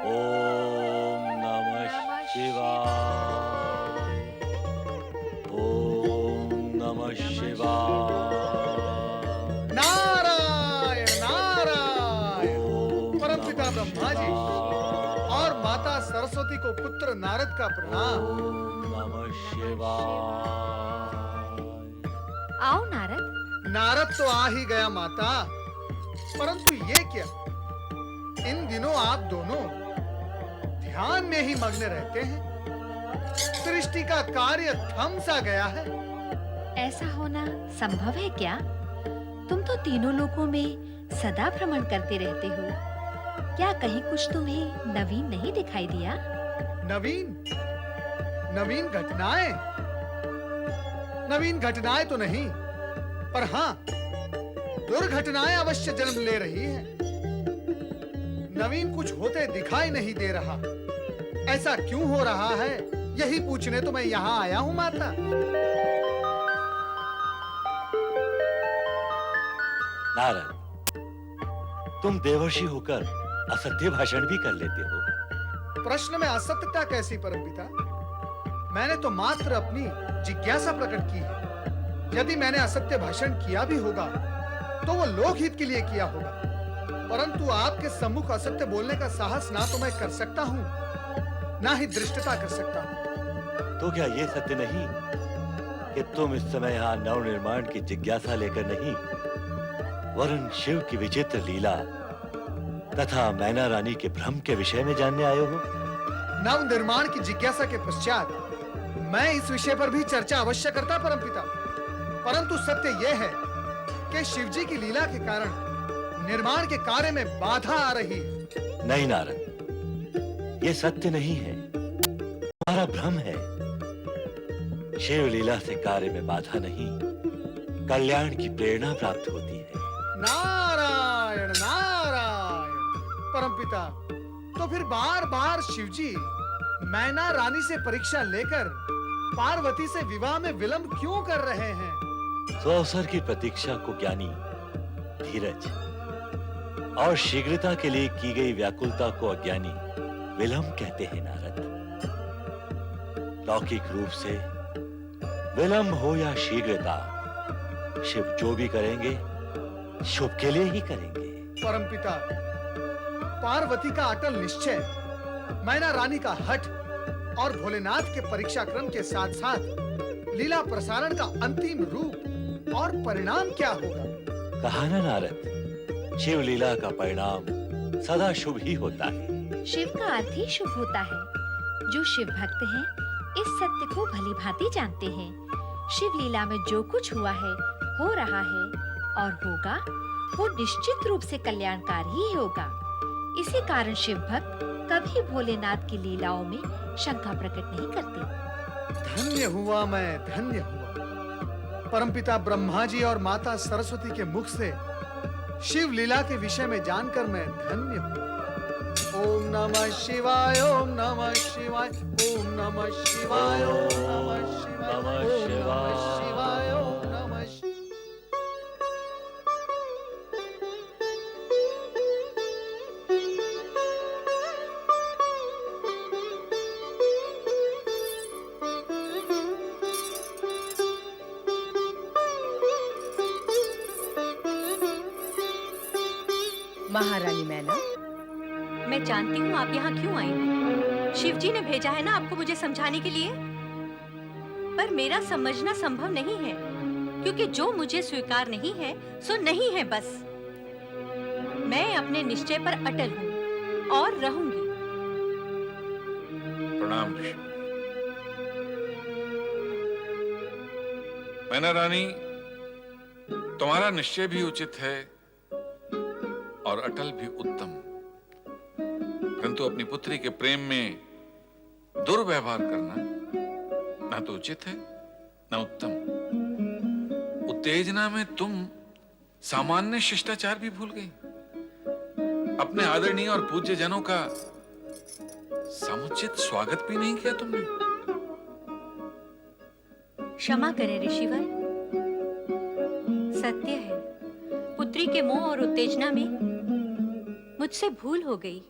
ओम नमः शिवाय। ओम नमः शिवाय। नारायण नारायण। ओम परमपिता नमः ब्रह्मा जी शिवाय। और माता सरस्वती को पुत्र नारद का प्रणाम। ओम नमः शिवाय। आओ नारद। नारद तो आ ही गया माता, परंतु ये क्या, इन दिनों आप दोनों ध्यान में ही मग्न रहते हैं। सृष्टि का कार्य थम सा गया है। ऐसा होना संभव है क्या? तुम तो तीनों लोकों में सदा भ्रमण करते रहते हो। क्या कहीं कुछ तुम्हें नवीन नहीं दिखाई दिया? नवीन नवीन घटनाएं? नवीन घटनाएं तो नहीं, पर हाँ, दुर्घटनाएं अवश्य जन्म ले रही हैं। नवीन कुछ होते दिखाई नहीं दे रहा। ऐसा क्यों हो रहा है, यही पूछने तो मैं यहाँ आया हूँ माता। नारद, तुम देवर्षि होकर असत्य भाषण भी कर लेते हो। प्रश्न में असत्यता कैसी परमपिता? मैंने तो मात्र अपनी जिज्ञासा प्रकट की है। यदि मैंने असत्य भाषण किया भी होगा तो वो लोकहित के लिए किया होगा, परंतु आपके सम्मुख असत्य बोलने का साहस ना तो मैं कर सकता हूँ, ना ही दृष्टता कर सकता हूँ। तो क्या ये सत्य नहीं कि तुम इस समय यहाँ नवनिर्माण की जिज्ञासा लेकर नहीं, वरुण शिव की विचित्र लीला तथा मैना रानी के भ्रम के विषय में जानने आए हो? नव निर्माण की जिज्ञासा के पश्चात मैं इस विषय पर भी चर्चा अवश्य करता परमपिता, परंतु सत्य यह है कि शिवजी की लीला के कारण निर्माण के कार्य में बाधा आ रही है। नहीं नारद, ये सत्य नहीं है, तुम्हारा भ्रम है। शिव लीला से कार्य में बाधा नहीं, कल्याण की प्रेरणा प्राप्त होती है। नारायण नारायण। परमपिता, तो फिर बार-बार शिवजी मैना रानी से परीक्षा लेकर पार्वती से विवाह में विलंब क्यों कर रहे हैं? अवसर की प्रतीक्षा को ज्ञानी धीरज और शीघ्रता के लिए की गई व्याकुलता को अज्ञानी विलंब कहते हैं नारद। लौकिक रूप से विलंब हो या शीघ्रता, शिव जो भी करेंगे शुभ के लिए ही करेंगे। परमपिता, पार्वती का अटल निश्चय, मैना रानी का हठ और भोलेनाथ के परीक्षा क्रम के साथ-साथ लीला प्रसारण का अंतिम रूप और परिणाम क्या होगा? कहा ना नारद, शिव लीला का परिणाम सदा शुभ ही होता है। शिव का अर्थ ही शुभ होता है। जो शिव भक्त हैं, इस सत्य को भली भांति जानते हैं। शिव लीला में जो कुछ हुआ है, हो रहा है और होगा, वो निश्चित रूप से कल्याणकारी ही होगा। इसी कारण शिव भक्त कभी भोलेनाथ की लीलाओं में शंका प्रकट नहीं करते। धन्य हुआ मैं, धन्य हुआ। परमपिता ब्रह्मा जी और माता सरस्वती के मुख से शिव लीला के विषय में जानकर मैं धन्य हूँ। ओम नमः शिवाय, ओम नमः शिवाय, ओम नमः शिवाय, ओम नमः शिवाय, ओम नमः शिवाय, ओम नमः शिवाय। महारानी मैना, मैं जानती हूँ आप यहाँ क्यों आई हैं। शिवजी ने भेजा है ना आपको मुझे समझाने के लिए, पर मेरा समझना संभव नहीं है, क्योंकि जो मुझे स्वीकार नहीं है सो नहीं है बस। मैं अपने निश्चय पर अटल हूँ और रहूंगी। प्रणाम ऋषि। मैना रानी, तुम्हारा निश्चय भी उचित है और अटल भी उत्तम, परंतु अपनी पुत्री के प्रेम में दुर्व्यवहार करना ना तो उचित है ना उत्तम। उत्तेजना में तुम सामान्य शिष्टाचार भी भूल गई। अपने आदरणीय और पूज्य जनों का समुचित स्वागत भी नहीं किया तुमने। क्षमा करें ऋषिवर, सत्य है, पुत्री के मोह और उत्तेजना में मुझसे भूल हो गई।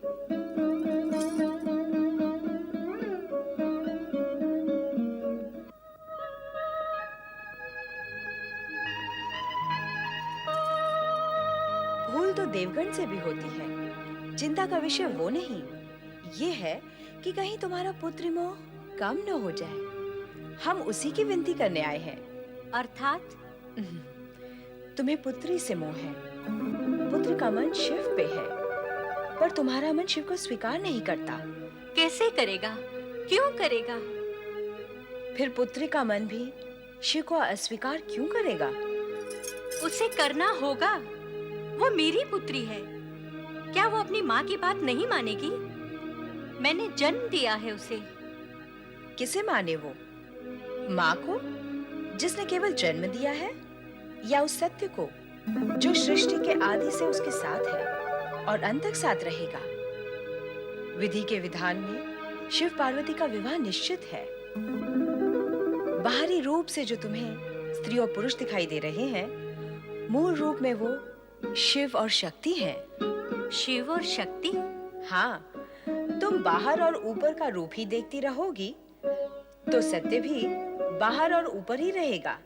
चिंता का विषय वो नहीं, ये है कि कहीं तुम्हारा पुत्र मोह कम न हो जाए। हम उसी की विनती करने आए हैं। अर्थात तुम्हें पुत्री से मोह है। पुत्र का मन शिव पे है, पर तुम्हारा मन शिव को स्वीकार नहीं करता। कैसे करेगा? क्यों करेगा? फिर पुत्री का मन भी शिव को अस्वीकार क्यों करेगा? उसे करना होगा। वो मेरी पुत्री है। क्या वो अपनी माँ की बात नहीं मानेगी? मैंने जन्म दिया है उसे। किसे माने वो? माँ को, जिसने केवल जन्म दिया है, या उस सत्य को जो सृष्टि के आदि से उसके साथ है और अंत तक साथ रहेगा? विधि के विधान में शिव पार्वती का विवाह निश्चित है। बाहरी रूप से जो तुम्हें स्त्री और पुरुष दिखाई दे रहे हैं, मूल रूप में वो शिव और शक्ति हैं। शिव और शक्ति? हाँ, तुम बाहर और ऊपर का रूप ही देखती रहोगी तो सत्य भी बाहर और ऊपर ही रहेगा।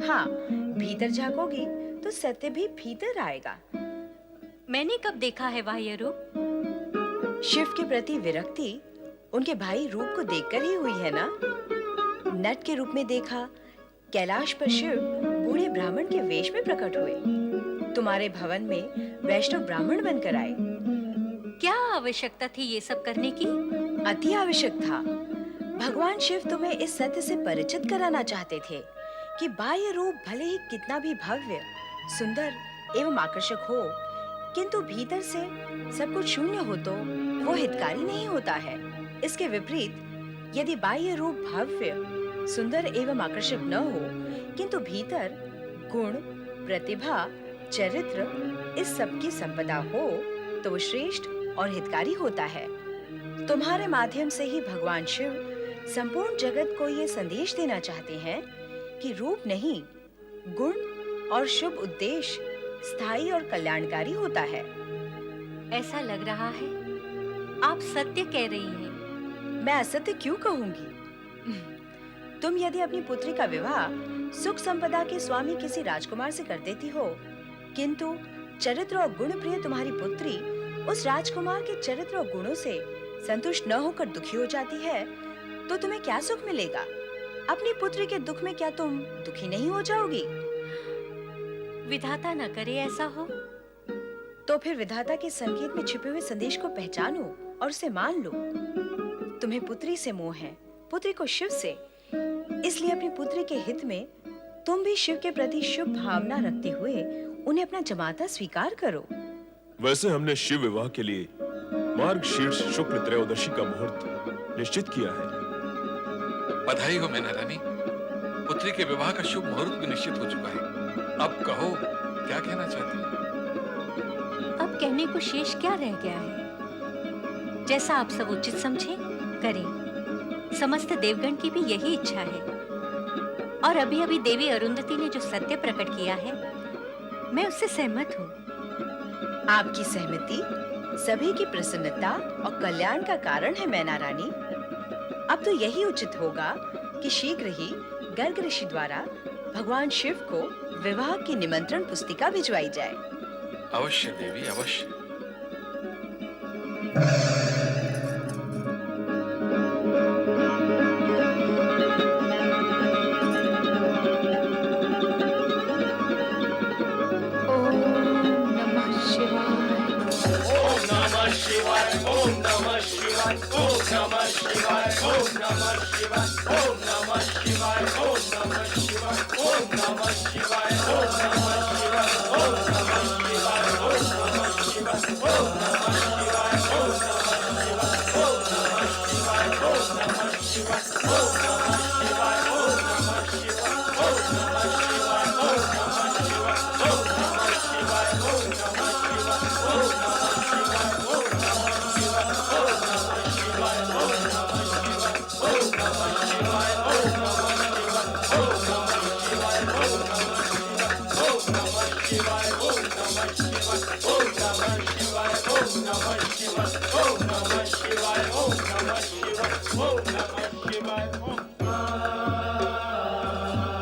हाँ, भीतर झांकोगी तो सत्य भी भीतर आएगा। मैंने कब देखा है बाह्य रूप? शिव के प्रति विरक्ति उनके भाई रूप को देखकर ही हुई है ना? नट के रूप में देखा, कैलाश पर शिव बूढ़े ब्राह्मण के वेश में प्रकट हुए। तुम्हारे भवन में वैष्णव ब्राह्मण बनकर आए। क्या आवश्यकता थी ये सब करने की? अति आवश्यक था। भगवान शिव तुम्हें इस सत्य से परिचित कराना चाहते थे कि बाह्य रूप भले ही कितना भी भव्य, सुंदर एवं आकर्षक हो, किंतु भीतर से सब कुछ शून्य हो तो वो हितकारी नहीं होता है। इसके विपरीत, यदि बाह्य रूप भव्य, सुंदर एवं आकर्षक न हो, किंतु भीतर गुण, प्रतिभा, चरित्र इस सब की संपदा हो, तो वो श्रेष्ठ और हितकारी होता है। तुम्हारे माध्यम से ही भगवान शिव संपूर्ण जगत को ये संदेश देना चाहते हैं कि रूप नहीं, गुण और शुभ उद्देश्य स्थायी और कल्याणकारी होता है। ऐसा लग रहा है आप सत्य कह रही हैं। मैं असत्य क्यों कहूंगी? तुम यदि अपनी पुत्री का विवाह सुख संपदा के स्वामी किसी राजकुमार से कर देती हो, किंतु चरित्र और गुण प्रिय तुम्हारी पुत्री उस राजकुमार के चरित्र और गुणों से संतुष्ट न होकर दुखी हो जाती है, तो तुम्हें क्या सुख मिलेगा? अपनी पुत्री के दुख में क्या तुम दुखी नहीं हो जाओगी? विधाता न करे ऐसा हो। तो फिर विधाता के संकेत में छिपे हुए संदेश को पहचानो और उसे मान लो। तुम्हें पुत्री से मोह है, पुत्री को शिव से। इसलिए अपनी पुत्री के हित में तुम भी शिव के प्रति शुभ भावना रखते हुए उन्हें अपना जमाता स्वीकार करो। वैसे हमने शिव विवाह के लिए मार्गशीर्ष शुक्ल त्रयोदशी का मुहूर्त निश्चित किया है। बधाई हो मैना रानी, पुत्री के विवाह का शुभ मुहूर्त भी निश्चित हो चुका है। अब कहो, क्या कहना चाहती हैं? अब कहने को शेष क्या रह गया है? जैसा आप सब उचित समझे करें। समस्त देवगण की भी यही इच्छा है। और अभी अभी देवी अरुंधति ने जो सत्य प्रकट किया है, मैं उससे सहमत हूँ। आपकी सहमति सभी की प्रसन्नता और कल्याण का कारण है मैना रानी। अब तो यही उचित होगा कि शीघ्र ही गर्ग ऋषि द्वारा भगवान शिव को विवाह की निमंत्रण पुस्तिका भिजवाई जाए। अवश्य देवी, अवश्य।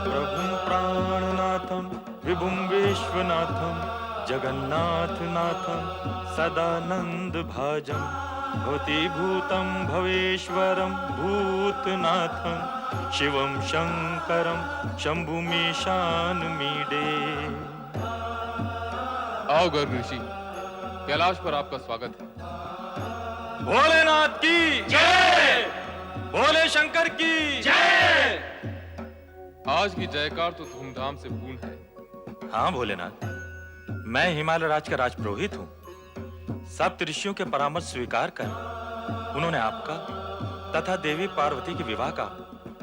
प्रभुं प्राणनाथं विभुं विश्वनाथं जगन्नाथनाथं सदानंद भाजम भूतिभूतं भवेश्वरं भूतनाथं शिवं शंकरं शंभुमीशानमीडे। आओ गर्ग ऋषि, कैलाश पर आपका स्वागत है। भोलेनाथ की जय, भोले शंकर की जय। आज की जयकार तो धूमधाम से पूर्ण है। हाँ भोलेनाथ, मैं हिमालय राज का राजपुरोहित हूँ। सप्त ऋषियों के परामर्श स्वीकार कर उन्होंने आपका तथा देवी पार्वती के विवाह का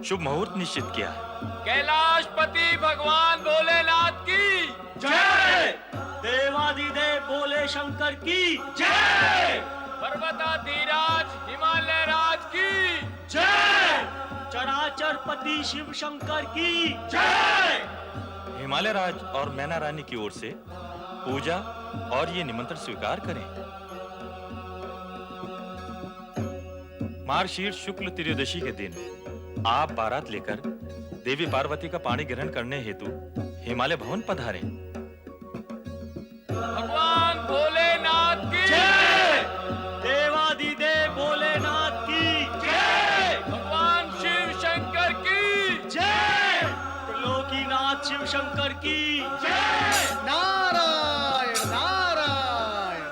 शुभ मुहूर्त निश्चित किया है। कैलाशपति भगवान भोलेनाथ की जय, देवादिदेव भोले शंकर की जय, पर्वताधीराज हिमालय राज की जय, चराचरपति शिव शंकर की जय। हिमालय राज और मैना रानी की ओर से पूजा और ये निमंत्रण स्वीकार करें। मार्गशीर्ष शुक्ल त्रयोदशी के दिन आप बारात लेकर देवी पार्वती का पाणी ग्रहण करने हेतु हिमालय भवन पधारें। भगवान भोलेनाथ की जय, देवादिदेव भोलेनाथ की जय, भगवान शिव शंकर की जय, त्रिलोकीनाथ शिव शंकर की जय। नारायण नारायण।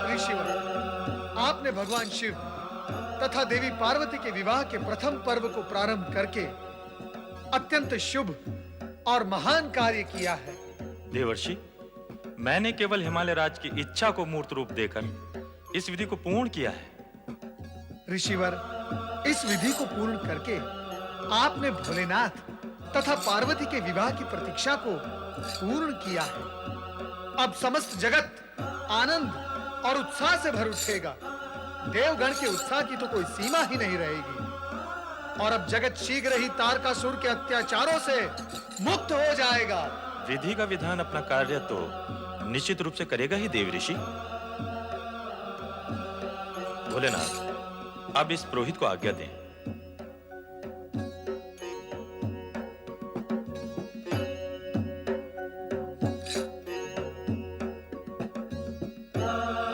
ऋषिवर, आपने भगवान शिव तथा देवी पार्वती के विवाह के प्रथम पर्व को प्रारंभ करके अत्यंत शुभ और महान कार्य किया है। देवर्षि, मैंने केवल हिमालय राज की इच्छा को मूर्त रूप देकर इस विधि को पूर्ण किया है। ऋषिवर, इस विधि को पूर्ण करके आपने भोलेनाथ तथा पार्वती के विवाह की प्रतीक्षा को पूर्ण किया है। अब समस्त जगत आनंद और उत्साह से भर उठेगा। देवगण के उत्साह की तो कोई सीमा ही नहीं रहेगी। और अब जगत शीघ्र ही तारकासुर के अत्याचारों से मुक्त हो जाएगा। विधि का विधान अपना कार्य तो निश्चित रूप से करेगा ही देव ऋषि। भोलेनाथ, अब इस पुरोहित को आज्ञा दें।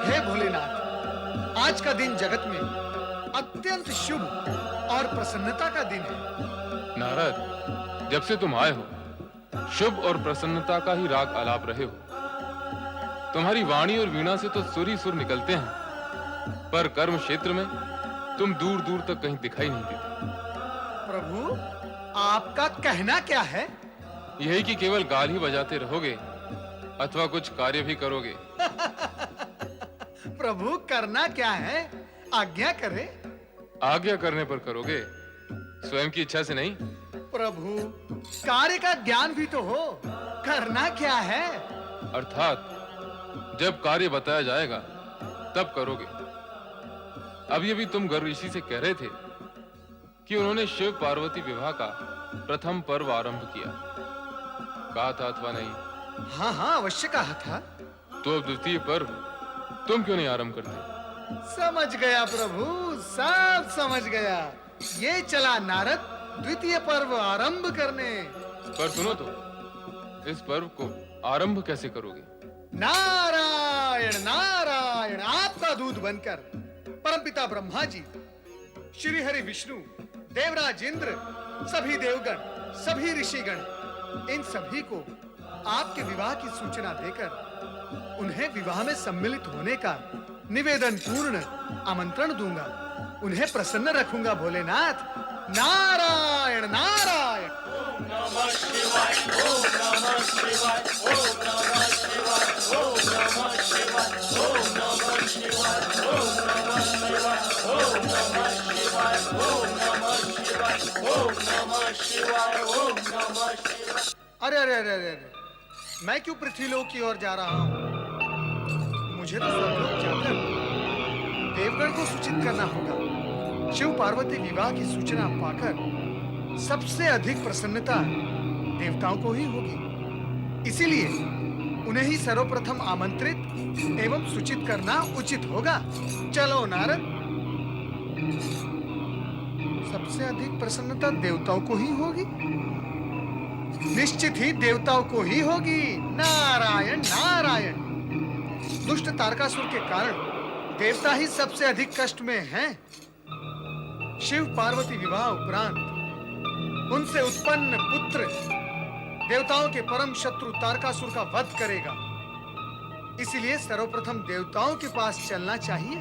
हे भोलेनाथ, आज का दिन जगत में अत्यंत शुभ और प्रसन्नता का दिन है। नारद, जब से तुम आए हो शुभ और प्रसन्नता का ही राग आलाप रहे हो। तुम्हारी वाणी और वीणा से तो सुर ही सुर निकलते हैं, पर कर्म क्षेत्र में तुम दूर दूर तक कहीं दिखाई नहीं देते। प्रभु, आपका कहना क्या है? यही कि केवल गाल ही बजाते रहोगे अथवा कुछ कार्य भी करोगे। प्रभु, करना क्या है? आज्ञा करें। आज्ञा करने पर करोगे, स्वयं की इच्छा से नहीं। प्रभु, कार्य का ज्ञान भी तो हो। करना क्या है? अर्थात जब कार्य बताया जाएगा तब करोगे। अभी अभी तुम गर्ग ऋषि से कह रहे थे कि उन्होंने शिव पार्वती विवाह का प्रथम पर्व आरंभ किया। कहा था अथवा नहीं? हाँ हाँ, अवश्य कहा था। तो अब द्वितीय पर्व तुम क्यों नहीं आरंभ करते? समझ गया प्रभु, सब समझ गया। ये चला नारद द्वितीय पर्व आरंभ करने। पर सुनो तो, इस पर्व को आरंभ कैसे करोगे? नारायण नारायण। आपका दूत बनकर परमपिता ब्रह्मा जी, श्री हरि विष्णु, देवराज इंद्र, सभी देवगण, सभी ऋषिगण, इन सभी को आपके विवाह की सूचना देकर उन्हें विवाह में सम्मिलित होने का निवेदन पूर्ण आमंत्रण दूंगा। उन्हें प्रसन्न रखूंगा भोलेनाथ। नारायण नारायण। ओम नमः शिवाय, ओम नमः शिवाय, ओम नमः शिवाय, ओम नमः शिवाय, ओम नमः शिवाय, ओम नमः शिवाय, ओम नमः शिवाय, ओम नमः शिवाय, ओम नमः शिवाय, ओम नमः शिवाय। अरे अरे अरे अरे अरे, मैं क्यों पृथ्वीलोक की ओर जा रहा हूँ? मुझे तो स्वर्गलोक जाकर देवगण को सूचित करना होगा। शिव पार्वती विवाह की सूचना पाकर सबसे अधिक प्रसन्नता देवताओं को ही होगी। इसीलिए उन्हें ही सर्वप्रथम आमंत्रित एवं सूचित करना उचित होगा। चलो नारद। सबसे अधिक प्रसन्नता देवताओं को ही होगी। निश्चित ही देवताओं को ही होगी। नारायण नारायण। दुष्ट तारकासुर के कारण देवता ही सबसे अधिक कष्ट में हैं। शिव पार्वती विवाह उपरांत उनसे उत्पन्न पुत्र देवताओं के परम शत्रु तारकासुर का वध करेगा। इसलिए सर्वप्रथम देवताओं के पास चलना चाहिए।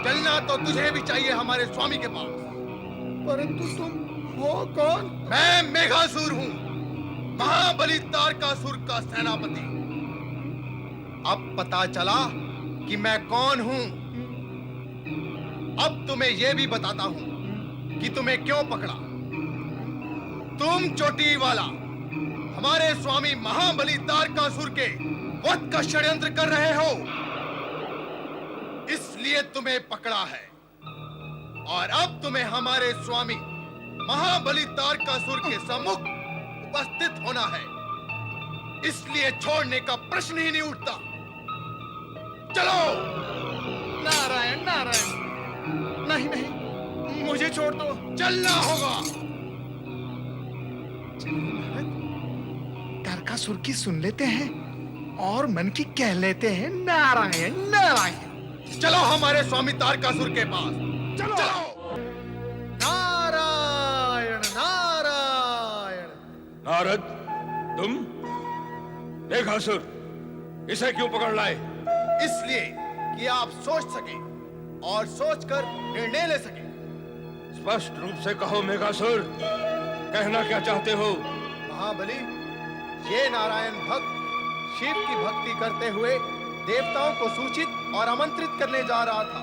चलना तो तुझे भी चाहिए हमारे स्वामी के पास। परंतु तुम हो कौन? मैं मेघासुर हूँ, महाबली तारकासुर का सेनापति। अब पता चला कि मैं कौन हूँ। अब तुम्हें यह भी बताता हूँ कि तुम्हें क्यों पकड़ा। तुम चोटी वाला हमारे स्वामी महाबली तारकासुर के वध का षड्यंत्र कर रहे हो, इसलिए तुम्हें पकड़ा है। और अब तुम्हें हमारे स्वामी महाबली तारकासुर के सम्मुख उपस्थित होना है, इसलिए छोड़ने का प्रश्न ही नहीं उठता। चलो। नारायण नारायण। नहीं नहीं, मुझे छोड़ दो। चलना होगा। तारकासुर की सुन लेते हैं और मन की कह लेते हैं। नारायण नारायण। चलो हमारे स्वामी तारकासुर के पास। चलो, चलो। नारायण नारायण। नारद, तुम मेघासुर, इसे क्यों पकड़ लाए? इसलिए कि आप सोच सके और सोचकर निर्णय ले सके। स्पष्ट रूप से कहो मेघासुर, कहना क्या चाहते हो? महाबली, ये नारायण भक्त शिव की भक्ति करते हुए देवताओं को सूचित और आमंत्रित करने जा रहा था।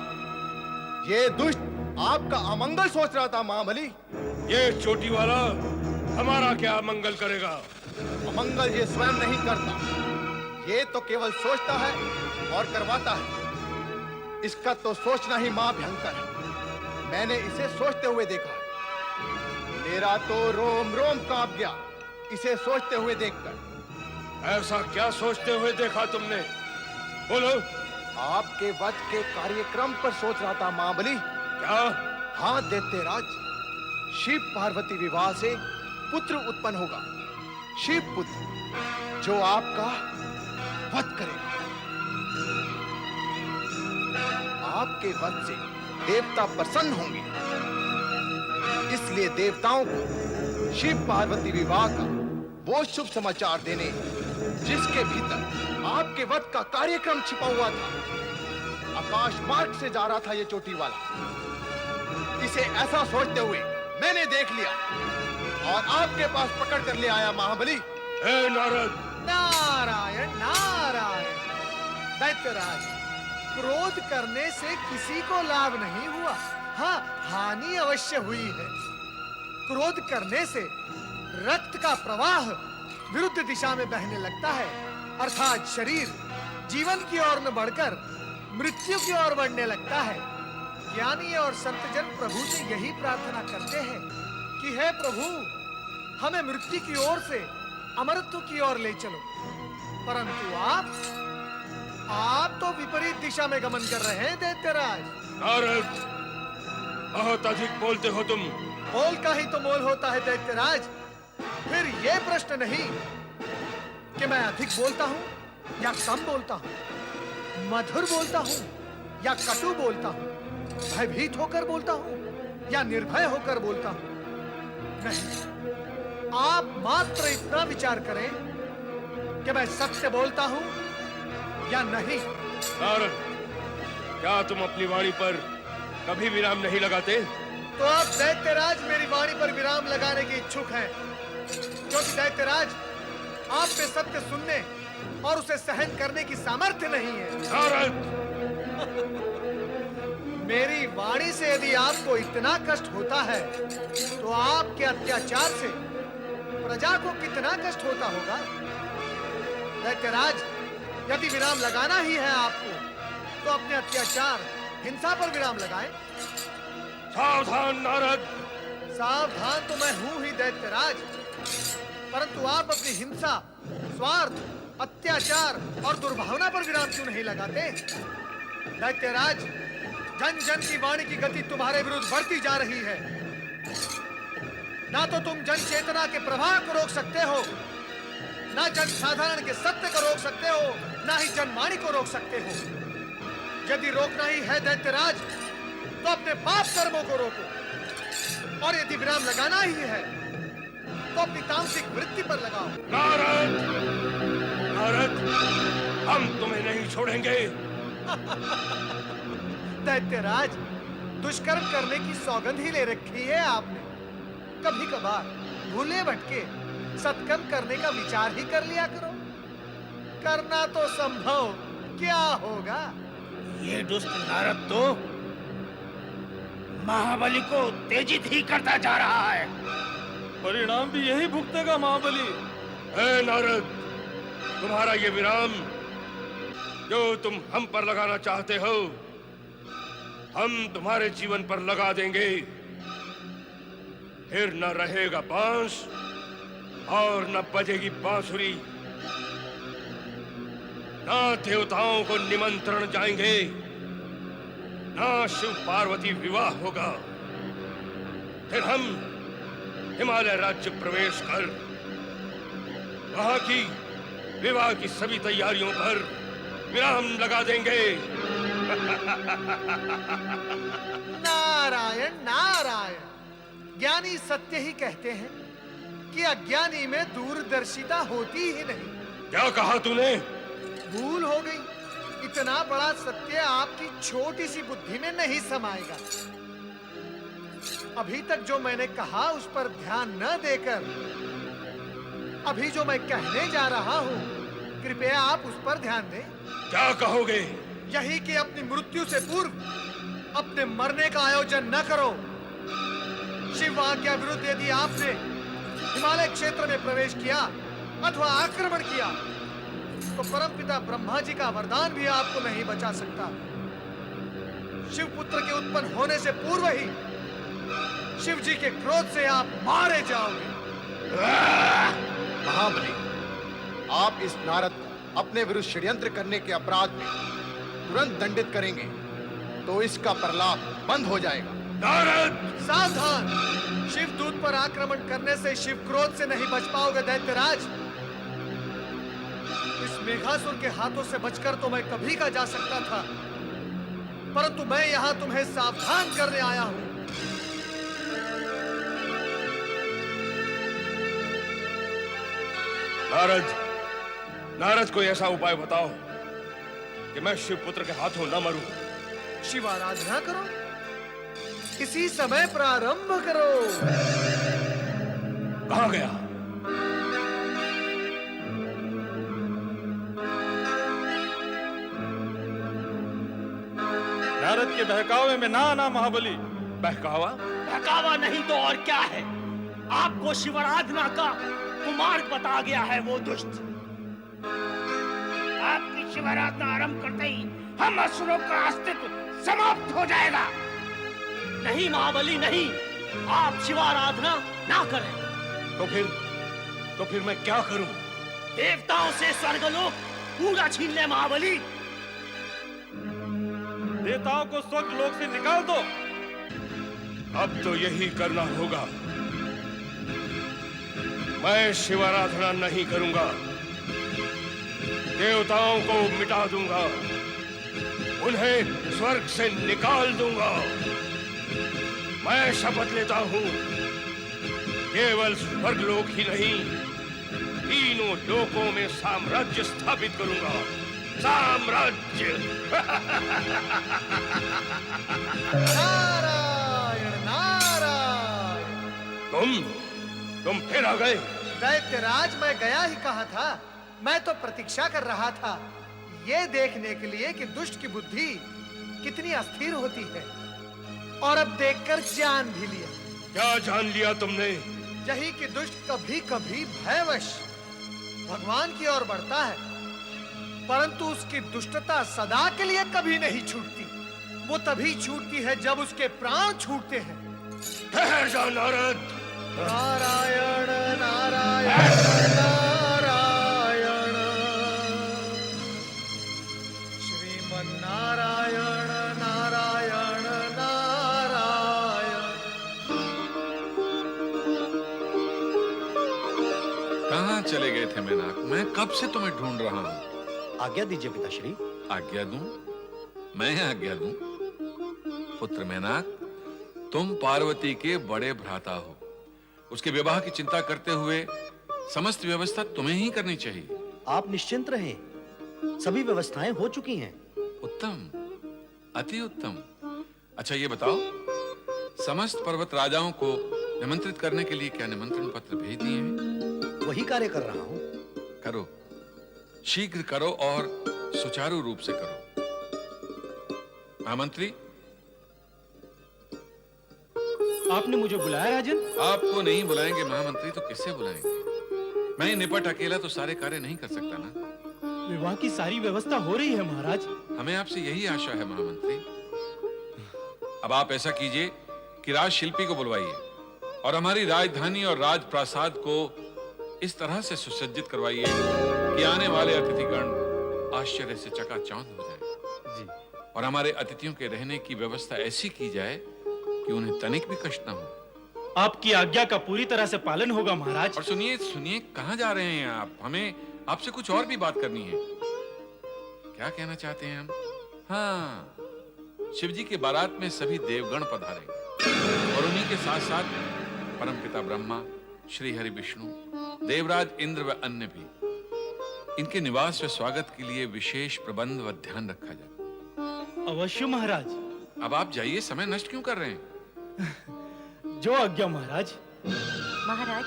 ये दुष्ट आपका अमंगल सोच रहा था महाबली। ये चोटी वाला हमारा क्या मंगल करेगा? अमंगल ये स्वयं नहीं करता, ये तो केवल सोचता है और करवाता है। इसका तो सोचना ही महाभयंकर है। मैंने इसे सोचते हुए देखा है। मेरा तो रोम रोम कांप गया इसे सोचते हुए देखकर। ऐसा क्या सोचते हुए देखा तुमने? बोलो। आपके वध के कार्यक्रम पर सोच रहा था महाबली। क्या? हाँ दैत्यराज, शिव पार्वती विवाह से पुत्र उत्पन्न होगा। शिव पुत्र जो आपका वध करेगा। आपके वध से देवता प्रसन्न होंगे, इसलिए देवताओं को शिव पार्वती विवाह का वो शुभ समाचार देने जिसके भीतर आपके वध का कार्यक्रम छिपा हुआ था। आकाश मार्ग से जा रहा था ये चोटी वाला। इसे ऐसा सोचते हुए मैंने देख लिया और आपके पास पकड़ कर ले आया महाबली। ए नारद! नारायण नारायण। दैत्यराज, क्रोध करने से किसी को लाभ नहीं हुआ। हाँ, हानि अवश्य हुई है। क्रोध करने से रक्त का प्रवाह विरुद्ध दिशा में बहने लगता है, अर्थात शरीर जीवन की ओर में बढ़कर मृत्यु की ओर बढ़ने लगता है। ज्ञानी और संतजन प्रभु से यही प्रार्थना करते हैं कि हे प्रभु, हमें मृत्यु की ओर से अमरत्व की ओर ले चलो। परंतु आप तो विपरीत दिशा में गमन कर रहे हैं दैत्यराज। नारद, बहुत अधिक बोलते हो तुम। बोल का ही तो मोल होता है दैत्यराज। फिर ये प्रश्न नहीं कि मैं अधिक बोलता हूँ या कम बोलता हूँ, मधुर बोलता हूँ या कटु बोलता हूँ, भयभीत होकर बोलता हूँ या निर्भय होकर बोलता हूँ। नहीं, आप मात्र इतना विचार करें कि मैं सत्य बोलता हूँ या नहीं। नारद, क्या तुम अपनी वाणी पर कभी विराम नहीं लगाते? तो आप दैत्यराज मेरी वाणी पर विराम लगाने के इच्छुक हैं, क्योंकि दैत्यराज आप पे सत्य सुनने और उसे सहन करने की सामर्थ्य नहीं है। नारद! मेरी वाणी से यदि आपको इतना कष्ट होता है, तो आपके अत्याचार से प्रजा को कितना कष्ट होता होगा। दैत्यराज, यदि विराम लगाना ही है आपको, तो अपने अत्याचार हिंसा पर विराम लगाएं। सावधान नारद! सावधान तो मैं हूं ही दैत्यराज, परंतु आप अपनी हिंसा, स्वार्थ, अत्याचार और दुर्भावना पर विराम क्यों नहीं लगाते? दैत्यराज, जन जन की वाणी की गति तुम्हारे विरुद्ध बढ़ती जा रही है। ना तो तुम जन चेतना के प्रवाह को रोक सकते हो, ना जन साधारण के सत्य को रोक सकते हो, ना ही जनवाणी को रोक सकते हो। यदि रोकना ही है दैत्यराज, तो अपने पाप कर्मों को रोको, और यदि विराम लगाना ही है तो अपनी तामसिक वृत्ति पर लगाओ। नारद, नारद, हम तुम्हें नहीं छोड़ेंगे। दैत्यराज, दुष्कर्म करने की सौगंध ही ले रखी है आपने। कभी कभार भूले भटके सत्कर्म करने का विचार ही कर लिया करो। करना तो संभव क्या होगा। ये दुष्ट नारद तो महाबली को उत्तेजित ही करता जा रहा है। परिणाम भी यही भुगतेगा महाबली। हे नारद, तुम्हारा ये विराम जो तुम हम पर लगाना चाहते हो, हम तुम्हारे जीवन पर लगा देंगे। फिर न रहेगा बांस और न बजेगी बांसुरी, ना देवताओं को निमंत्रण जाएंगे, ना शिव पार्वती विवाह होगा। फिर हम हिमालय राज्य प्रवेश कर वहां की विवाह की सभी तैयारियों पर विराम लगा देंगे। नारायण नारायण, ज्ञानी सत्य ही कहते हैं कि अज्ञानी में दूरदर्शिता होती ही नहीं। क्या कहा तूने? भूल हो गई। इतना बड़ा सत्य आपकी छोटी सी बुद्धि में नहीं समाएगा। अभी तक जो मैंने कहा उस पर ध्यान न देकर अभी जो मैं कहने जा रहा हूँ, कृपया आप उस पर ध्यान दें। क्या कहोगे? यही कि अपनी मृत्यु से पूर्व अपने मरने का आयोजन न करो। शिव आज्ञा विरुद्ध यदि आपने हिमालय क्षेत्र में प्रवेश किया अथवा आक्रमण किया, तो परमपिता ब्रह्मा जी का वरदान भी आपको नहीं बचा सकता। शिवपुत्र के उत्पन्न होने से पूर्व ही शिव जी के क्रोध से आप मारे जाओगे। महाबली, आप इस नारद को अपने विरुद्ध षड्यंत्र करने के अपराध में तुरंत दंडित करेंगे तो इसका प्रलाप बंद हो जाएगा। नारद! सावधान! शिवदूत पर आक्रमण करने से शिव क्रोध से नहीं बच पाओगे दैत्यराज। इस मेघासुर के हाथों से बचकर तो मैं कभी का जा सकता था, परंतु मैं यहाँ तुम्हें सावधान करने आया हूँ। नारद, नारद कोई ऐसा उपाय बताओ कि मैं शिवपुत्र के हाथों न मरूं। शिव आराधना करो, इसी समय प्रारंभ करो। कहां गया? नारद के बहकावे में ना आना महाबली। बहकावा? बहकावा नहीं तो और क्या है। आपको शिवाराधना का कुमार्ग बता गया है वो दुष्ट। आपकी शिवाराधना आरंभ करते ही हम असुरों का अस्तित्व समाप्त हो जाएगा। नहीं महाबली नहीं, आप शिवाराधना ना करें। तो फिर मैं क्या करूं? देवताओं से स्वर्गलोक पूरा छीन ले महाबली। देवताओं को स्वर्ग लोक से निकाल दो। अब तो यही करना होगा। मैं शिवाराधना नहीं करूंगा, देवताओं को मिटा दूंगा, उन्हें स्वर्ग से निकाल दूंगा। मैं शपथ लेता हूं, केवल स्वर्गलोक ही नहीं, तीनों लोकों में साम्राज्य स्थापित करूंगा। साम्राज्य! नारायण नारायण। तुम फिर आ गए। दैत्यराज, मैं गया ही कहा था। मैं तो प्रतीक्षा कर रहा था, ये देखने के लिए कि दुष्ट की बुद्धि कितनी अस्थिर होती है, और अब देखकर जान भी लिया। क्या जान लिया तुमने? यही कि दुष्ट कभी कभी भयवश भगवान की ओर बढ़ता है, परंतु उसकी दुष्टता सदा के लिए कभी नहीं छूटती। वो तभी छूटती है जब उसके प्राण छूटते हैं। ठहर जा नारद। नारायण नारायण नारायण, श्रीमन नारायण नारायण नारायण। गए थे मेनाक? मैं कब से तुम्हें ढूंढ रहा हूं। आज्ञा दीजिए पिताश्री। आज्ञा दूं? मैं आज्ञा दूं? पुत्र मेनाक, तुम पार्वती के बड़े भ्राता हो। उसके विवाह की चिंता करते हुए समस्त व्यवस्था तुम्हें ही करनी चाहिए। आप निश्चिंत रहें, सभी व्यवस्थाएं हो चुकी हैं। उत्तम, अति उत्तम। अच्छा ये बताओ, समस्त पर्वत राजाओं को निमंत्रित करने के लिए क्या निमंत्रण पत्र भेज दिए हैं? वही कार्य कर रहा हूं। करो, शीघ्र करो और सुचारू रूप से करो। महामंत्री, आपने मुझे बुलाया राजन? आपको नहीं बुलाएंगे महामंत्री तो किससे बुलाएंगे? मैं निपट अकेला तो सारे कार्य नहीं कर सकता ना। विवाह की सारी व्यवस्था हो रही है महाराज। हमें आपसे यही आशा है महामंत्री। अब आप ऐसा कीजिए कि राजशिल्पी को बुलवाइए और हमारी राजधानी और राजप्रासाद को इस तरह से सुसज्जित करवाइए कि आने वाले अतिथिगण आश्चर्य से चकाचौंध हो जाएं। जी। और हमारे अतिथियों के रहने की व्यवस्था ऐसी की जाए कि उन्हें तनिक भी कष्ट न हो। आपकी आज्ञा का पूरी तरह से पालन होगा महाराज। और सुनिए सुनिए, कहाँ जा रहे हैं आप? हमें आपसे कुछ और भी बात करनी है। क्या कहना चाहते हैं हम? हाँ, शिवजी के बारात में सभी देवगण पधारेंगे और उन्हीं के साथ साथ परमपिता ब्रह्मा, श्री हरि विष्णु, देवराज इंद्र व अन्य भी। इनके निवास व स्वागत के लिए विशेष प्रबंध व ध्यान रखा जाए। अवश्य महाराज। अब आप जाइए, समय नष्ट क्यों कर रहे हैं? जो आज्ञा महाराज। महाराज,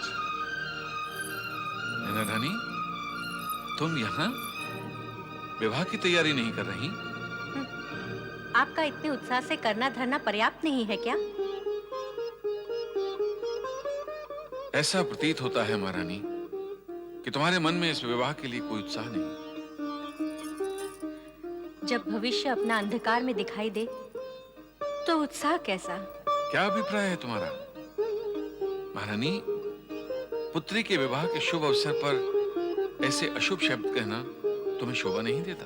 नैना रानी, तुम यहाँ विवाह की तैयारी नहीं कर रही? आपका इतने उत्साह से करना धरना पर्याप्त नहीं है क्या? ऐसा प्रतीत होता है महारानी कि तुम्हारे मन में इस विवाह के लिए कोई उत्साह नहीं। जब भविष्य अपना अंधकार में दिखाई दे तो उत्साह कैसा? क्या अभिप्राय है तुम्हारा? महारानी, पुत्री के विवाह के शुभ अवसर पर ऐसे अशुभ शब्द कहना तुम्हें शोभा नहीं देता।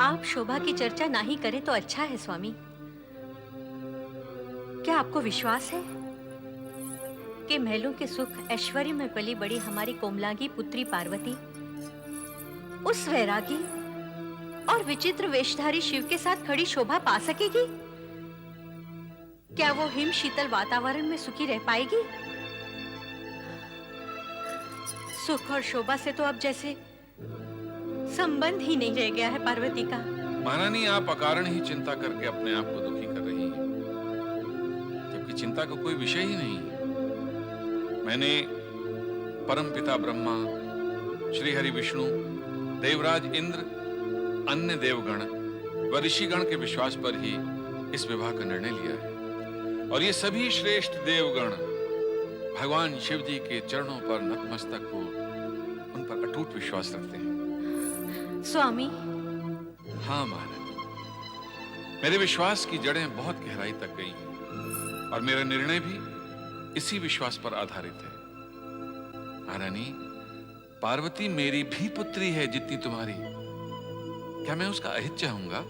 आप शोभा की चर्चा ना ही करें तो अच्छा है स्वामी। क्या आपको विश्वास है कि महलों के सुख ऐश्वर्य में पली बड़ी हमारी कोमलांगी पुत्री पार्वती उस वैरागी और विचित्र वेशधारी शिव के साथ खड़ी शोभा पा सकेगी? क्या वो हिम शीतल वातावरण में सुखी रह पाएगी? सुख और शोभा से तो अब जैसे संबंध ही नहीं रह गया है पार्वती का। महारानी, आप अकारण ही चिंता करके अपने आप को दुखी कर रही हैं, जबकि चिंता का कोई विषय ही नहीं है। मैंने परमपिता ब्रह्मा, श्री हरि विष्णु, देवराज इंद्र, अन्य देवगण व ऋषिगण के विश्वास पर ही इस विवाह का निर्णय लिया है। और ये सभी श्रेष्ठ देवगण भगवान शिव जी के चरणों पर नतमस्तक हो उन पर अटूट विश्वास रखते हैं। स्वामी। हाँ महारानी, मेरे विश्वास की जड़ें बहुत गहराई तक गई हैं और मेरा निर्णय भी इसी विश्वास पर आधारित है। महारानी, पार्वती मेरी भी पुत्री है जितनी तुम्हारी। क्या मैं उसका अहित चाहूंगा?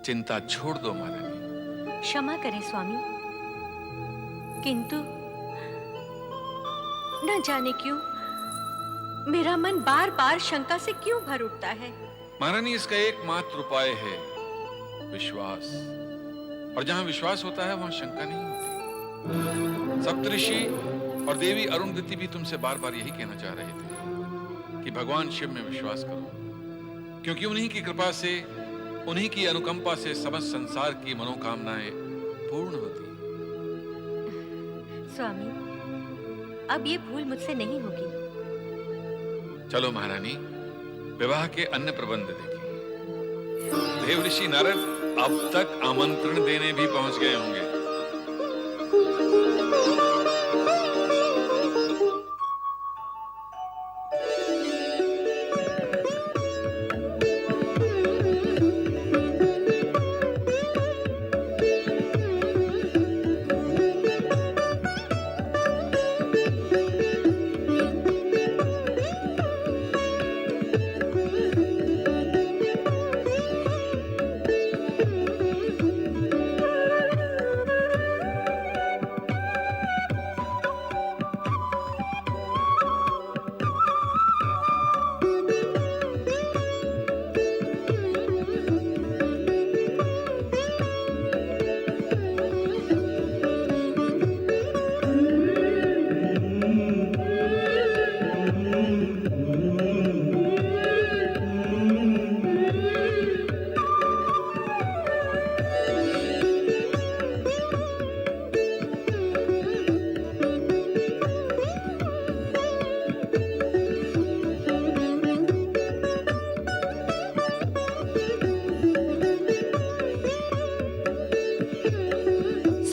चिंता छोड़ दो महारानी। क्षमा करें स्वामी, किंतु न जाने क्यों मेरा मन बार बार शंका से क्यों भर उठता है। महारानी, इसका एकमात्र उपाय है विश्वास, और जहां विश्वास होता है वहां शंका नहीं होती। सप्तऋषि और देवी अरुंधति भी तुमसे बार बार यही कहना चाह रहे थे कि भगवान शिव में विश्वास करो, क्योंकि उन्हीं की कृपा से, उन्हीं की अनुकंपा से समस्त संसार की मनोकामनाएं पूर्ण होती हैं। स्वामी, अब ये भूल मुझसे नहीं होगी। चलो महारानी, विवाह के अन्य प्रबंध देखिए। देवऋषि नारद अब तक आमंत्रण देने भी पहुंच गए होंगे।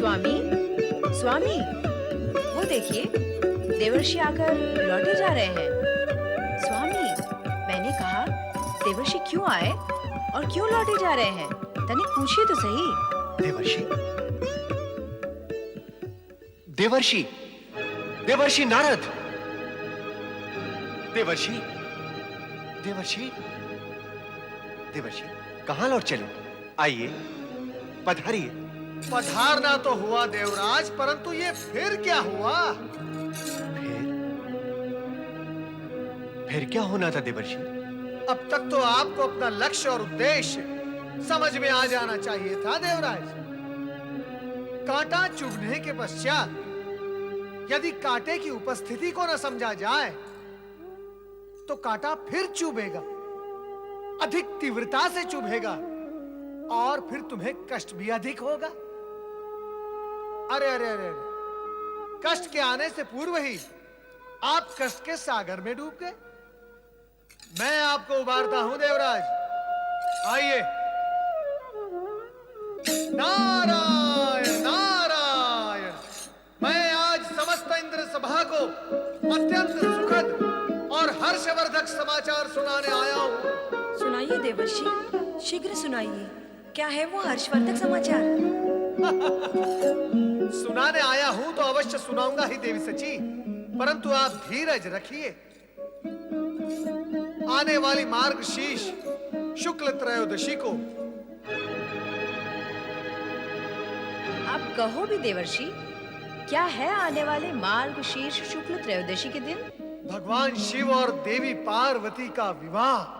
स्वामी, स्वामी, वो देखिए, देवर्षि आकर लौटे जा रहे हैं। स्वामी, मैंने कहा, देवर्षि क्यों आए और क्यों लौटे जा रहे हैं? तनिक पूछिए तो सही। देवर्षि, देवर्षि, देवर्षि नारद, देवर्षि, देवर्षि, देवर्षि, कहाँ लौट चले? आइए, पधारिए। पधारना तो हुआ देवराज, परंतु ये फिर क्या हुआ? फिर क्या होना था देवर्षि? अब तक तो आपको अपना लक्ष्य और उद्देश्य समझ में आ जाना चाहिए था देवराज। कांटा चुभने के पश्चात यदि कांटे की उपस्थिति को न समझा जाए तो कांटा फिर चुभेगा, अधिक तीव्रता से चुभेगा और फिर तुम्हें कष्ट भी अधिक होगा। अरे अरे अरे, कष्ट के आने से पूर्व ही आप कष्ट के सागर में डूब गए। मैं आपको उबारता हूं देवराज, आइए। नारायण नारायण, मैं आज समस्त इंद्र सभा को अत्यंत सुखद और हर्षवर्धक समाचार सुनाने आया हूं। सुनाइए देवर्षि, शीघ्र सुनाइए। क्या है वो हर्षवर्धक समाचार? सुनाने आया हूं तो अवश्य सुनाऊंगा ही देवी सची, परंतु आप धीरज रखिए। आने वाली मार्गशीर्ष शुक्ल त्रयोदशी को। आप कहो भी देवर्षि, क्या है आने वाले मार्गशीर्ष शुक्ल त्रयोदशी के दिन? भगवान शिव और देवी पार्वती का विवाह।